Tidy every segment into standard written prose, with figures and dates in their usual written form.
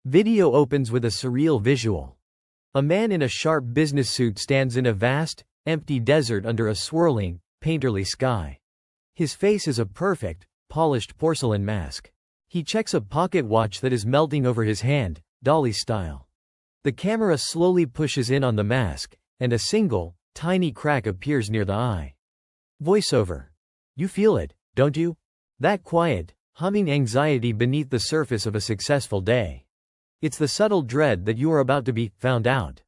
Video opens with a surreal visual. A man in a sharp business suit stands in a vast, empty desert under a swirling, painterly sky. His face is a perfect, polished porcelain mask. He checks a pocket watch that is melting over his hand, dolly style. The camera slowly pushes in on the mask, and a single, tiny crack appears near the eye. Voiceover. You feel it, don't you? That quiet, humming anxiety beneath the surface of a successful day. It's the subtle dread that you are about to be found out.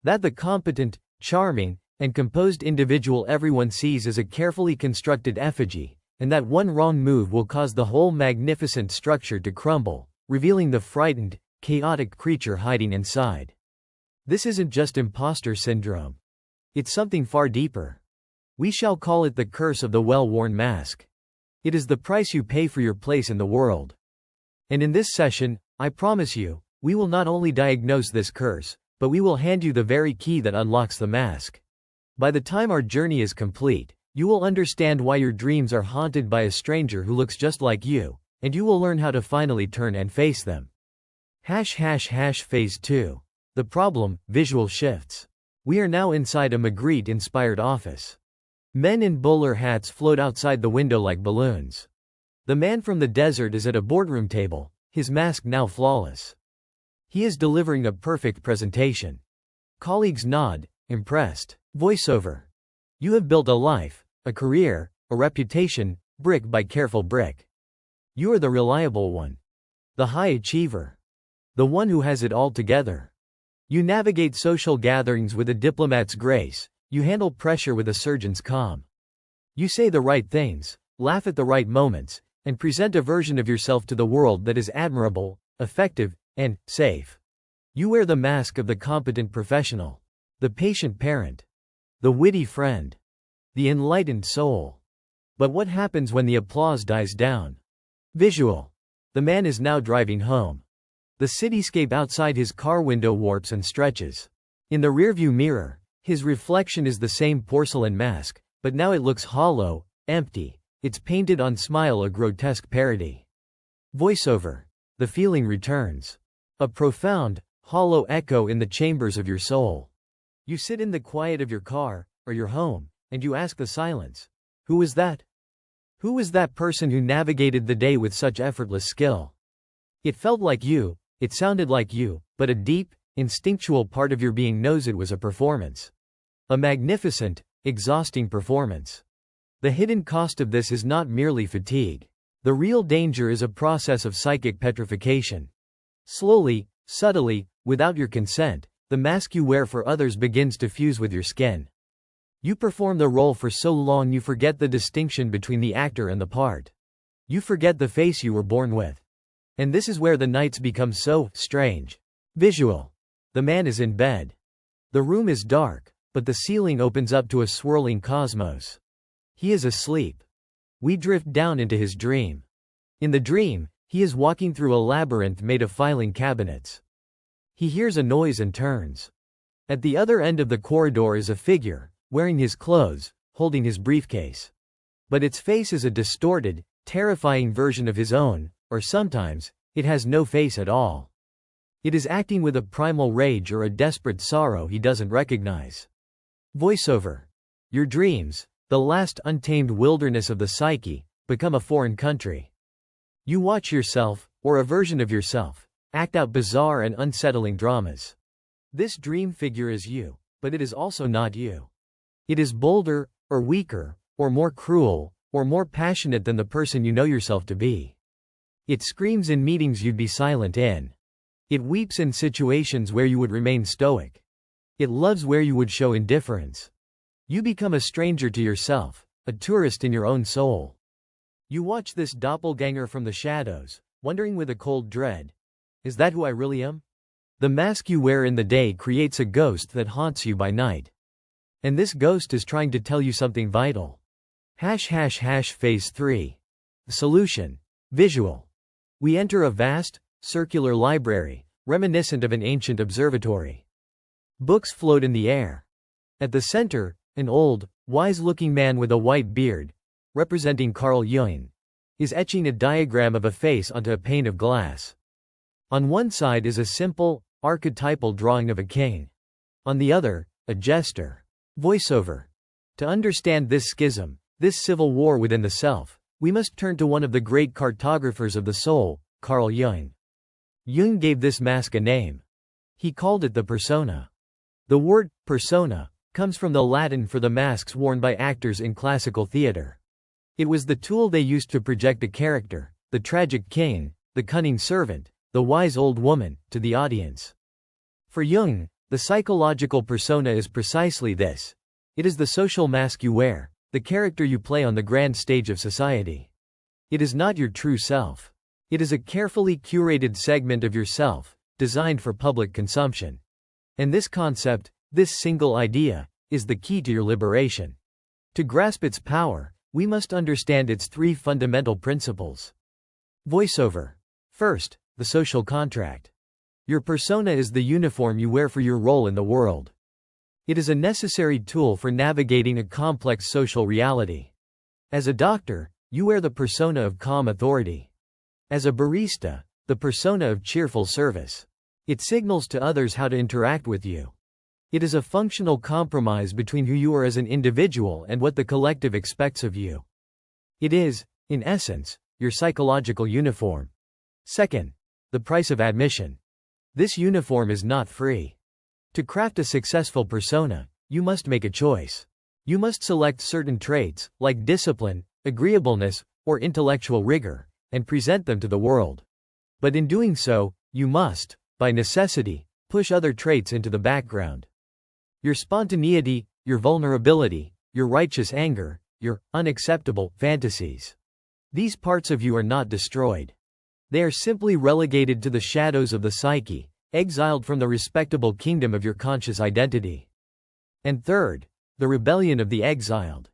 That the competent, charming, and composed individual everyone sees is a carefully constructed effigy, and that one wrong move will cause the whole magnificent structure to crumble, revealing the frightened, chaotic creature hiding inside. This isn't just imposter syndrome. It's something far deeper. We shall call it the curse of the well-worn mask. It is the price you pay for your place in the world. And in this session, I promise you, we will not only diagnose this curse, but we will hand you the very key that unlocks the mask. By the time our journey is complete, you will understand why your dreams are haunted by a stranger who looks just like you, and you will learn how to finally turn and face them. Phase 2. The problem, visual shifts. We are now inside a Magritte-inspired office. Men in bowler hats float outside the window like balloons. The man from the desert is at a boardroom table, his mask now flawless. He is delivering a perfect presentation. Colleagues nod, impressed. Voiceover. You have built a life, a career, a reputation, brick by careful brick. You are the reliable one. The high achiever. The one who has it all together. You navigate social gatherings with a diplomat's grace. You handle pressure with a surgeon's calm. You say the right things, laugh at the right moments, and present a version of yourself to the world that is admirable, effective, and safe. You wear the mask of the competent professional, the patient parent, the witty friend, the enlightened soul. But what happens when the applause dies down? Visual. The man is now driving home. The cityscape outside his car window warps and stretches. In the rearview mirror, his reflection is the same porcelain mask, but now it looks hollow, empty, its painted-on smile a grotesque parody. Voiceover. The feeling returns. A profound, hollow echo in the chambers of your soul. You sit in the quiet of your car, or your home, and you ask the silence, who was that? Who was that person who navigated the day with such effortless skill? It felt like you, it sounded like you, but a deep, instinctual part of your being knows it was a performance. A magnificent, exhausting performance. The hidden cost of this is not merely fatigue. The real danger is a process of psychic petrification. Slowly, subtly, without your consent, the mask you wear for others begins to fuse with your skin. You perform the role for so long you forget the distinction between the actor and the part. You forget the face you were born with. And this is where the nights become so strange. Visual. The man is in bed. The room is dark, but the ceiling opens up to a swirling cosmos. He is asleep. We drift down into his dream. In the dream, he is walking through a labyrinth made of filing cabinets. He hears a noise and turns. At the other end of the corridor is a figure, wearing his clothes, holding his briefcase. But its face is a distorted, terrifying version of his own, or sometimes, it has no face at all. It is acting with a primal rage or a desperate sorrow he doesn't recognize. Voiceover. Your dreams, the last untamed wilderness of the psyche, become a foreign country. You watch yourself, or a version of yourself, act out bizarre and unsettling dramas. This dream figure is you, but it is also not you. It is bolder, or weaker, or more cruel, or more passionate than the person you know yourself to be. It screams in meetings you'd be silent in. It weeps in situations where you would remain stoic. It loves where you would show indifference. You become a stranger to yourself, a tourist in your own soul. You watch this doppelganger from the shadows, wondering with a cold dread, is that who I really am? The mask you wear in the day creates a ghost that haunts you by night. And this ghost is trying to tell you something vital. Phase 3. The solution. Visual. We enter a vast, circular library, reminiscent of an ancient observatory. Books float in the air. At the center, an old, wise-looking man with a white beard, representing Carl Jung, is etching a diagram of a face onto a pane of glass. On one side is a simple, archetypal drawing of a king. On the other, a jester. Voiceover. To understand this schism, this civil war within the self, we must turn to one of the great cartographers of the soul, Carl Jung. Jung gave this mask a name. He called it the persona. The word persona comes from the Latin for the masks worn by actors in classical theater. It was the tool they used to project a character, the tragic king, the cunning servant, the wise old woman, to the audience. For Jung, the psychological persona is precisely this. It is the social mask you wear, the character you play on the grand stage of society. It is not your true self. It is a carefully curated segment of yourself, designed for public consumption. And this concept, this single idea, is the key to your liberation. To grasp its power, we must understand its three fundamental principles. Voiceover. First, the social contract. Your persona is the uniform you wear for your role in the world. It is a necessary tool for navigating a complex social reality. As a doctor, you wear the persona of calm authority. As a barista, the persona of cheerful service. It signals to others how to interact with you. It is a functional compromise between who you are as an individual and what the collective expects of you. It is, in essence, your psychological uniform. Second, the price of admission. This uniform is not free. To craft a successful persona, you must make a choice. You must select certain traits, like discipline, agreeableness, or intellectual rigor, and present them to the world. But in doing so, you must, by necessity, push other traits into the background. Your spontaneity, your vulnerability, your righteous anger, your unacceptable fantasies. These parts of you are not destroyed. They are simply relegated to the shadows of the psyche, exiled from the respectable kingdom of your conscious identity. And third, the rebellion of the exiled.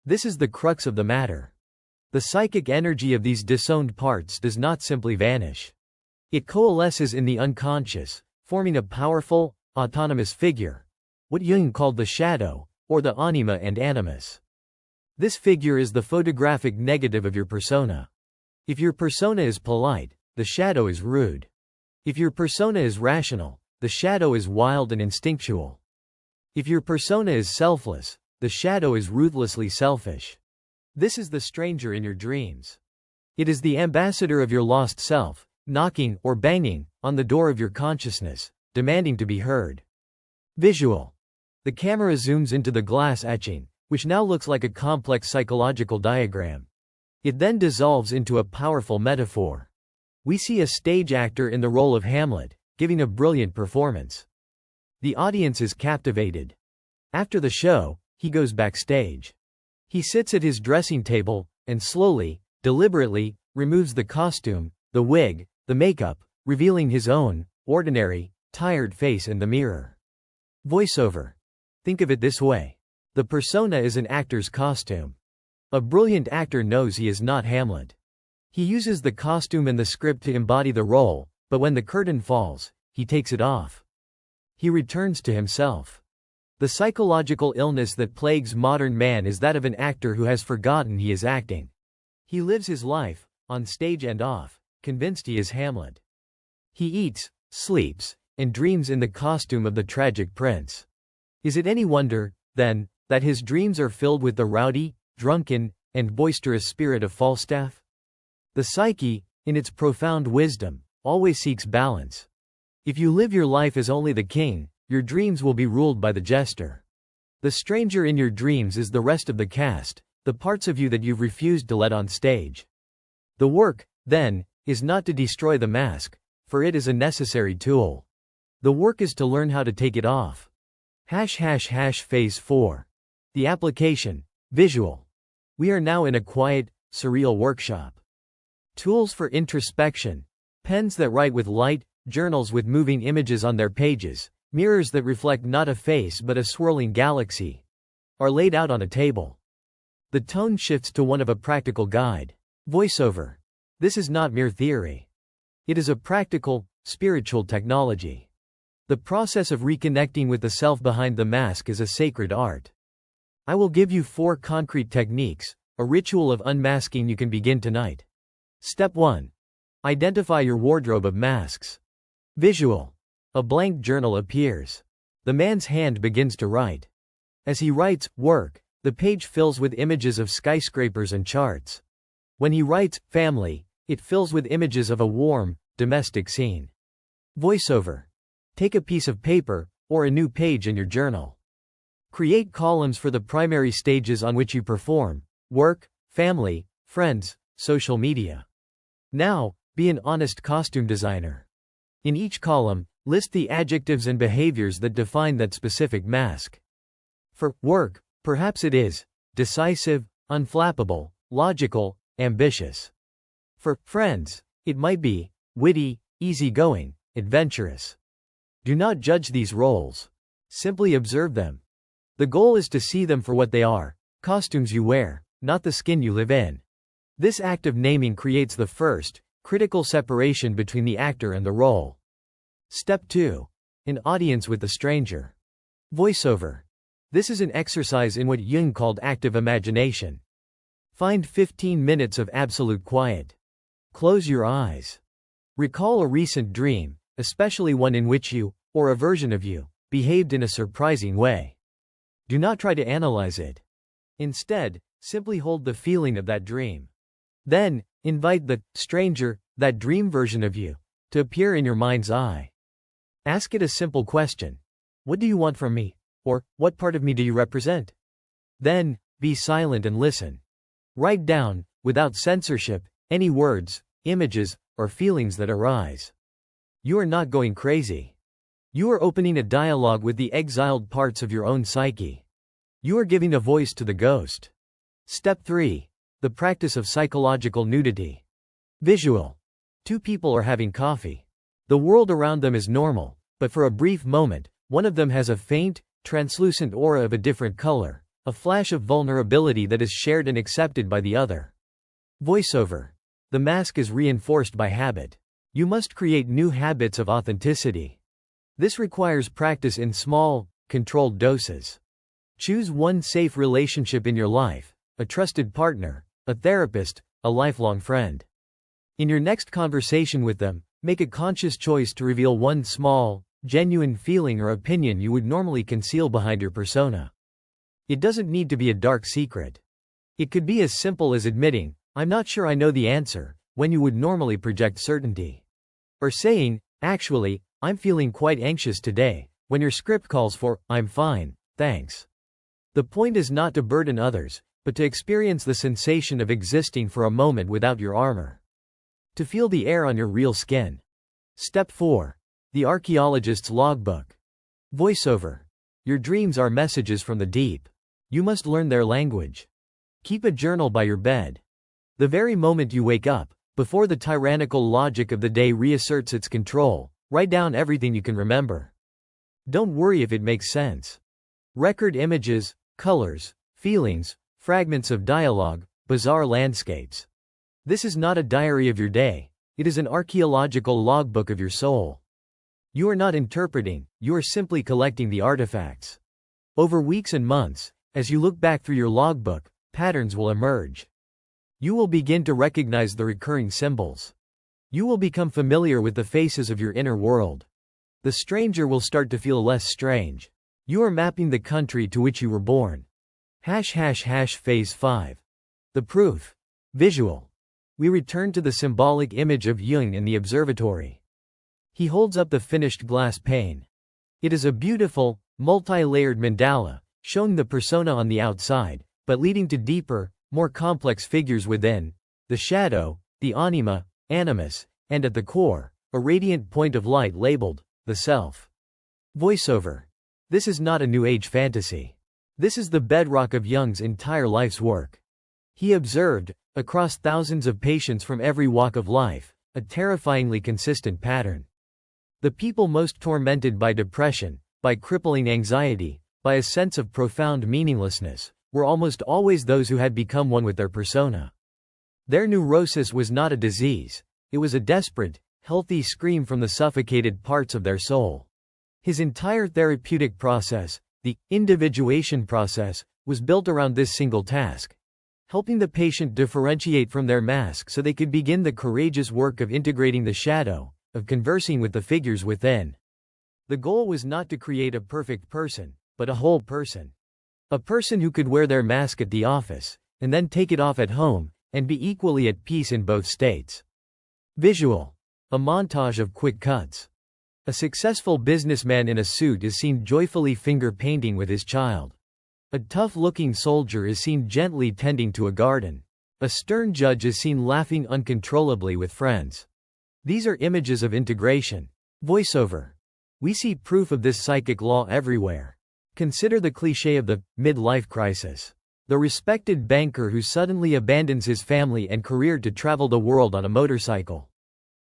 This is the crux of the matter. The psychic energy of these disowned parts does not simply vanish. It coalesces in the unconscious, forming a powerful, autonomous figure, what Jung called the shadow, or the anima and animus. This figure is the photographic negative of your persona. If your persona is polite, the shadow is rude. If your persona is rational, the shadow is wild and instinctual. If your persona is selfless, the shadow is ruthlessly selfish. This is the stranger in your dreams. It is the ambassador of your lost self, knocking or banging on the door of your consciousness, demanding to be heard. Visual. The camera zooms into the glass etching, which now looks like a complex psychological diagram. It then dissolves into a powerful metaphor. We see a stage actor in the role of Hamlet, giving a brilliant performance. The audience is captivated. After the show, he goes backstage. He sits at his dressing table, and slowly, deliberately, removes the costume, the wig, the makeup, revealing his own, ordinary, tired face in the mirror. Voiceover. Think of it this way. The persona is an actor's costume. A brilliant actor knows he is not Hamlet. He uses the costume and the script to embody the role, but when the curtain falls, he takes it off. He returns to himself. The psychological illness that plagues modern man is that of an actor who has forgotten he is acting. He lives his life, on stage and off, convinced he is Hamlet. He eats, sleeps, and dreams in the costume of the tragic prince. Is it any wonder, then, that his dreams are filled with the rowdy, drunken, and boisterous spirit of Falstaff? The psyche, in its profound wisdom, always seeks balance. If you live your life as only the king, your dreams will be ruled by the jester. The stranger in your dreams is the rest of the cast, the parts of you that you've refused to let on stage. The work, then, is not to destroy the mask, for it is a necessary tool. The work is to learn how to take it off. Phase 4. The application. Visual. We are now in a quiet, surreal workshop. Tools for introspection. Pens that write with light, journals with moving images on their pages, mirrors that reflect not a face but a swirling galaxy, are laid out on a table. The tone shifts to one of a practical guide. Voiceover. This is not mere theory. It is a practical, spiritual technology. The process of reconnecting with the self behind the mask is a sacred art. I will give you 4 concrete techniques, a ritual of unmasking you can begin tonight. Step 1. Identify your wardrobe of masks. Visual. A blank journal appears. The man's hand begins to write. As he writes, work, the page fills with images of skyscrapers and charts. When he writes, family, it fills with images of a warm, domestic scene. Voiceover. Take a piece of paper, or a new page in your journal. Create columns for the primary stages on which you perform: work, family, friends, social media. Now, be an honest costume designer. In each column, list the adjectives and behaviors that define that specific mask. For work, perhaps it is decisive, unflappable, logical, ambitious. For friends, it might be witty, easygoing, adventurous. Do not judge these roles. Simply observe them. The goal is to see them for what they are: costumes you wear, not the skin you live in. This act of naming creates the first, critical separation between the actor and the role. Step 2. An audience with the stranger. Voiceover. This is an exercise in what Jung called active imagination. Find 15 minutes of absolute quiet. Close your eyes. Recall a recent dream, especially one in which you, or a version of you, behaved in a surprising way. Do not try to analyze it. Instead, simply hold the feeling of that dream. Then, invite the stranger, that dream version of you, to appear in your mind's eye. Ask it a simple question. What do you want from me? Or, what part of me do you represent? Then, be silent and listen. Write down, without censorship, any words, images, or feelings that arise. You are not going crazy. You are opening a dialogue with the exiled parts of your own psyche. You are giving a voice to the ghost. Step 3. The practice of psychological nudity. Visual. Two people are having coffee. The world around them is normal, but for a brief moment, one of them has a faint, translucent aura of a different color, a flash of vulnerability that is shared and accepted by the other. Voiceover. The mask is reinforced by habit. You must create new habits of authenticity. This requires practice in small, controlled doses. Choose one safe relationship in your life: a trusted partner, a therapist, a lifelong friend. In your next conversation with them, make a conscious choice to reveal one small, genuine feeling or opinion you would normally conceal behind your persona. It doesn't need to be a dark secret. It could be as simple as admitting, "I'm not sure I know the answer," when you would normally project certainty. Or saying, "Actually, I'm feeling quite anxious today," when your script calls for, "I'm fine, thanks." The point is not to burden others, but to experience the sensation of existing for a moment without your armor. To feel the air on your real skin. Step 4. The archaeologist's logbook. Voiceover. Your dreams are messages from the deep. You must learn their language. Keep a journal by your bed. The very moment you wake up, before the tyrannical logic of the day reasserts its control, write down everything you can remember. Don't worry if it makes sense. Record images, colors, feelings, fragments of dialogue, bizarre landscapes. This is not a diary of your day, it is an archaeological logbook of your soul. You are not interpreting, you are simply collecting the artifacts. Over weeks and months, as you look back through your logbook, patterns will emerge. You will begin to recognize the recurring symbols. You will become familiar with the faces of your inner world. The stranger will start to feel less strange. You are mapping the country to which you were born. Phase 5. The proof. Visual. We return to the symbolic image of Jung in the observatory. He holds up the finished glass pane. It is a beautiful, multi-layered mandala, showing the persona on the outside, but leading to deeper, more complex figures within: the shadow, the anima, animus, and at the core, a radiant point of light labeled, the self. Voiceover. This is not a New Age fantasy. This is the bedrock of Jung's entire life's work. He observed, across thousands of patients from every walk of life, a terrifyingly consistent pattern. The people most tormented by depression, by crippling anxiety, by a sense of profound meaninglessness, were almost always those who had become one with their persona. Their neurosis was not a disease, it was a desperate, healthy scream from the suffocated parts of their soul. His entire therapeutic process, the individuation process, was built around this single task: helping the patient differentiate from their mask so they could begin the courageous work of integrating the shadow, of conversing with the figures within. The goal was not to create a perfect person, but a whole person. A person who could wear their mask at the office, and then take it off at home, and be equally at peace in both states. Visual. A montage of quick cuts. A successful businessman in a suit is seen joyfully finger painting with his child. A tough-looking soldier is seen gently tending to a garden. A stern judge is seen laughing uncontrollably with friends. These are images of integration. Voiceover. We see proof of this psychic law everywhere. Consider the cliché of the midlife crisis. The respected banker who suddenly abandons his family and career to travel the world on a motorcycle.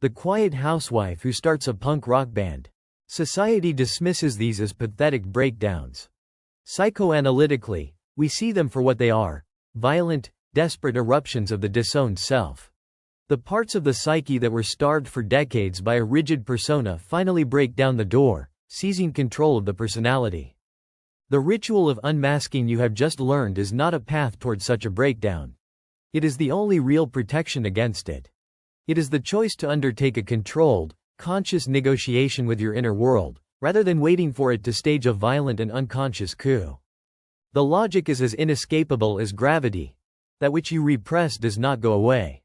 The quiet housewife who starts a punk rock band. Society dismisses these as pathetic breakdowns. Psychoanalytically, we see them for what they are: violent, desperate eruptions of the disowned self. The parts of the psyche that were starved for decades by a rigid persona finally break down the door, seizing control of the personality. The ritual of unmasking you have just learned is not a path toward such a breakdown. It is the only real protection against it. It is the choice to undertake a controlled, conscious negotiation with your inner world, rather than waiting for it to stage a violent and unconscious coup. The logic is as inescapable as gravity. That which you repress does not go away.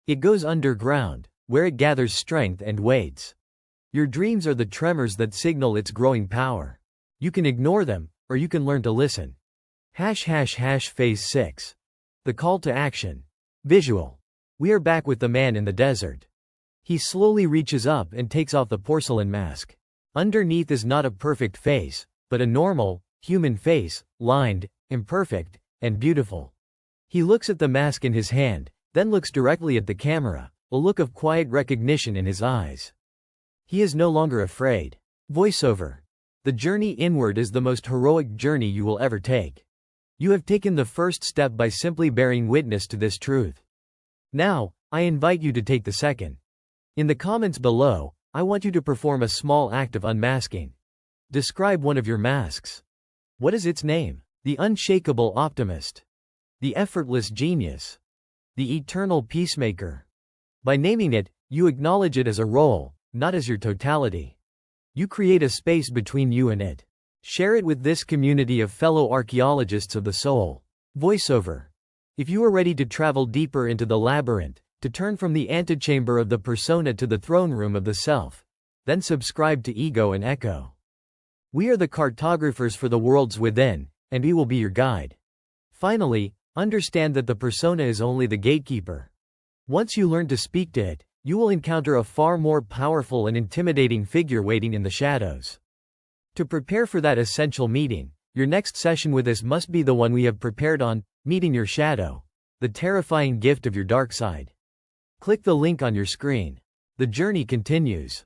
It goes underground, where it gathers strength and waits. Your dreams are the tremors that signal its growing power. You can ignore them, or you can learn to listen. Phase 6. The call to action. Visual. We are back with the man in the desert. He slowly reaches up and takes off the porcelain mask. Underneath is not a perfect face, but a normal, human face, lined, imperfect, and beautiful. He looks at the mask in his hand, then looks directly at the camera, a look of quiet recognition in his eyes. He is no longer afraid. Voiceover. The journey inward is the most heroic journey you will ever take. You have taken the first step by simply bearing witness to this truth. Now, I invite you to take the second. In the comments below, I want you to perform a small act of unmasking. Describe one of your masks. What is its name? The unshakable optimist. The effortless genius. The eternal peacemaker. By naming it, you acknowledge it as a role, not as your totality. You create a space between you and it. Share it with this community of fellow archaeologists of the soul. Voiceover. If you are ready to travel deeper into the labyrinth, to turn from the antechamber of the persona to the throne room of the self, then subscribe to Ego and Echo. We are the cartographers for the worlds within, and we will be your guide. Finally, understand that the persona is only the gatekeeper. Once you learn to speak to it, you will encounter a far more powerful and intimidating figure waiting in the shadows. To prepare for that essential meeting, your next session with us must be the one we have prepared on meeting your shadow, the terrifying gift of your dark side. Click the link on your screen. The journey continues.